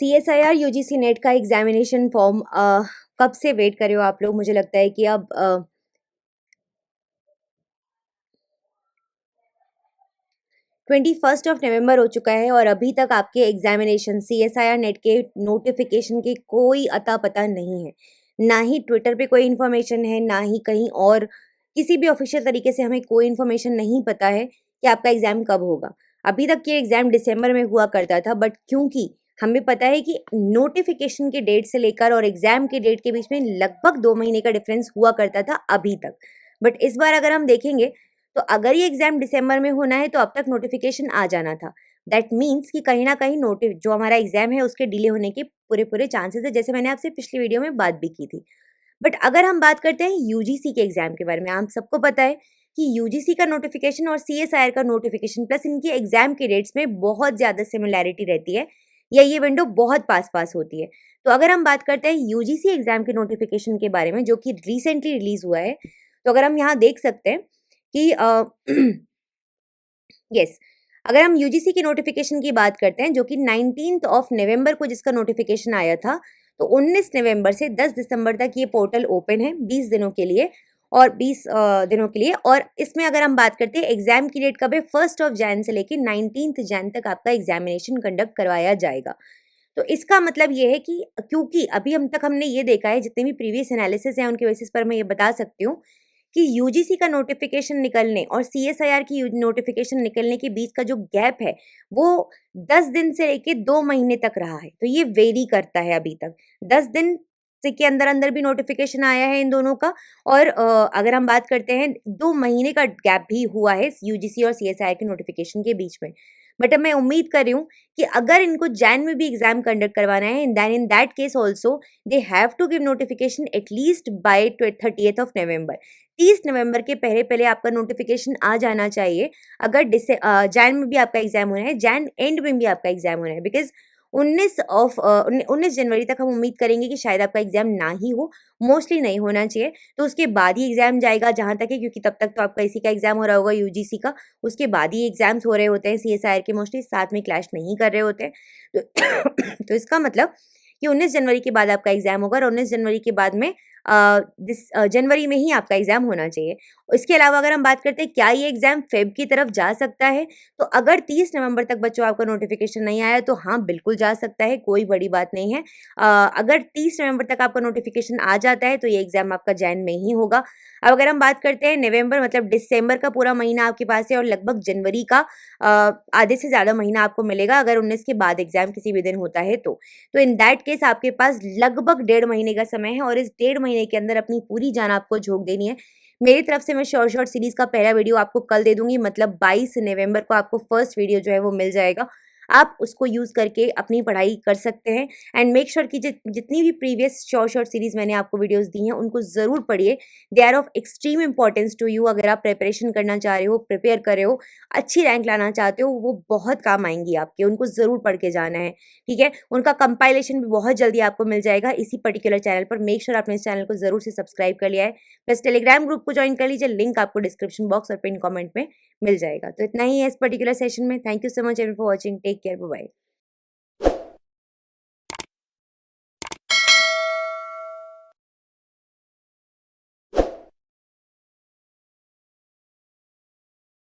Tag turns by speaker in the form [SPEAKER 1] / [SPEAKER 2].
[SPEAKER 1] CSIR UGC net का examination form कब से वेट कर रहे हो आप लोग? मुझे लगता है कि अब 21 नवंबर हो चुका है और अभी तक आपके एग्जामिनेशन CSIR नेट के नोटिफिकेशन की कोई अता पता नहीं है। ना ही ट्विटर पे कोई इन्फॉर्मेशन है, ना ही कहीं और किसी भी ऑफिशियल तरीके से हमें कोई इन्फॉर्मेशन नहीं पता है कि आपका एग्जाम कब होगा। अभी तक ये एग्जाम दिसंबर में हुआ करता था, बट क्योंकि हमें पता है कि नोटिफिकेशन के डेट से लेकर और एग्जाम के डेट के बीच में लगभग 2 महीने का डिफरेंस हुआ करता था अभी तक। बट इस बार अगर हम देखेंगे तो अगर ये एग्जाम दिसंबर में होना है तो अब तक नोटिफिकेशन आ जाना था। दैट मीन्स कि कहीं ना कहीं नोटिफ जो हमारा एग्जाम है उसके डिले होने के पूरे पूरे चांसेस है, जैसे मैंने आपसे पिछली वीडियो में बात भी की थी। बट अगर हम बात करते हैं यूजीसी के एग्जाम के बारे में, आप सबको पता है कि यूजीसी का नोटिफिकेशन और सीएसआईआर का नोटिफिकेशन प्लस इनकी एग्जाम के डेट्स में बहुत ज्यादा सिमिलैरिटी रहती है, या ये विंडो बहुत पास पास होती है। तो अगर हम बात करते हैं यूजीसी एग्जाम के नोटिफिकेशन के बारे में जो कि रिसेंटली रिलीज हुआ है, तो अगर हम यहाँ देख सकते हैं कि यस, अगर हम यूजीसी की नोटिफिकेशन की बात करते हैं जो कि 19 नवंबर को जिसका नोटिफिकेशन आया था, तो 19 नवंबर से 10 दिसंबर तक ये पोर्टल ओपन है 20 दिनों के लिए, और 20 दिनों के लिए। और इसमें अगर हम बात करते हैं एग्जाम की डेट कब है, 1 जैन से लेकर 19 जैन तक आपका एग्जामिनेशन कंडक्ट करवाया जाएगा। तो इसका मतलब ये है कि क्योंकि अभी हम तक हमने ये देखा है, जितने भी प्रीवियस एनालिसिस हैं उनके बेसिस पर मैं ये बता सकती हूँ कि यूजीसी का नोटिफिकेशन निकलने और सीएसआईआर की नोटिफिकेशन निकलने के बीच का जो गैप है वो 10 दिन से लेके 2 महीने तक रहा है। तो ये वेरी करता है अभी तक 10 दिन से के अंदर अंदर भी नोटिफिकेशन आया है इन दोनों का, और अगर हम बात करते हैं 2 महीने का गैप भी हुआ है यूजीसी और सीएसआईआर के नोटिफिकेशन के बीच में। बट अब मैं उम्मीद कर रही हूँ कि अगर इनको जैन में भी एग्जाम कंडक्ट करवाना है, then in that case also they have to give notification at least by 30 November. 30 नवंबर के पहले पहले आपका नोटिफिकेशन आ जाना चाहिए। अगर जैन में भी आपका एग्जाम होना है, जैन एंड में भी आपका एग्जाम होना है, बिकॉज 19 जनवरी तक हम उम्मीद करेंगे कि शायद आपका एग्जाम ना ही हो, मोस्टली नहीं होना चाहिए। तो उसके बाद ही एग्जाम जाएगा जहां तक है, क्योंकि तब तक तो आपका इसी का एग्जाम हो रहा होगा यूजीसी का, उसके बाद ही एग्जाम्स हो रहे होते हैं। सीएसआईआर के मोस्टली साथ में क्लैश नहीं कर रहे होते हैं। तो इसका मतलब कि 19 जनवरी के बाद आपका एग्जाम होगा, और 19 जनवरी के बाद में जनवरी में ही आपका एग्जाम होना चाहिए। इसके अलावा अगर हम बात करते हैं क्या ये एग्जाम फेब की तरफ जा सकता है, तो अगर 30 नवंबर तक बच्चों आपका नोटिफिकेशन नहीं आया तो हाँ बिल्कुल जा सकता है, कोई बड़ी बात नहीं है। अगर 30 नवंबर तक आपका नोटिफिकेशन आ जाता है तो ये एग्जाम आपका जैन में ही होगा। अब अगर हम बात करते हैं नवंबर मतलब दिसंबर का पूरा महीना आपके पास है, और लगभग जनवरी का आधे से ज्यादा महीना आपको मिलेगा अगर 19 के बाद एग्जाम किसी भी दिन होता है तो इन दैट केस आपके पास लगभग 1.5 महीने का समय है, और इस 1.5 महीने के अंदर अपनी पूरी जान आपको झोंक देनी है। मेरी तरफ से मैं शॉर्ट शॉर्ट सीरीज का पहला वीडियो आपको कल दे दूंगी, मतलब 22 नवंबर को आपको फर्स्ट वीडियो जो है वो मिल जाएगा। आप उसको यूज करके अपनी पढ़ाई कर सकते हैं। एंड मेक श्योर कि जितनी भी प्रीवियस शॉर्ट शॉर्ट सीरीज मैंने आपको वीडियोस दी हैं उनको जरूर पढ़िए। They are of extreme importance to you. अगर आप प्रिपरेशन करना चाह रहे हो, प्रिपेयर कर रहे हो, अच्छी रैंक लाना चाहते हो, वो बहुत काम आएंगी आपके, उनको जरूर पढ़ के जाना है। ठीक है, उनका कंपाइलेशन भी बहुत जल्दी आपको मिल जाएगा इसी पर्टिकुलर चैनल पर। मेक श्योर आपने इस चैनल को जरूर से सब्सक्राइब कर लिया है, प्लस टेलीग्राम ग्रुप को ज्वाइन कर लीजिए, लिंक आपको डिस्क्रिप्शन बॉक्स और पिन कमेंट में मिल जाएगा। तो इतना ही है इस पर्टिकुलर सेशन में। Thank you so much for watching, take care, bye bye.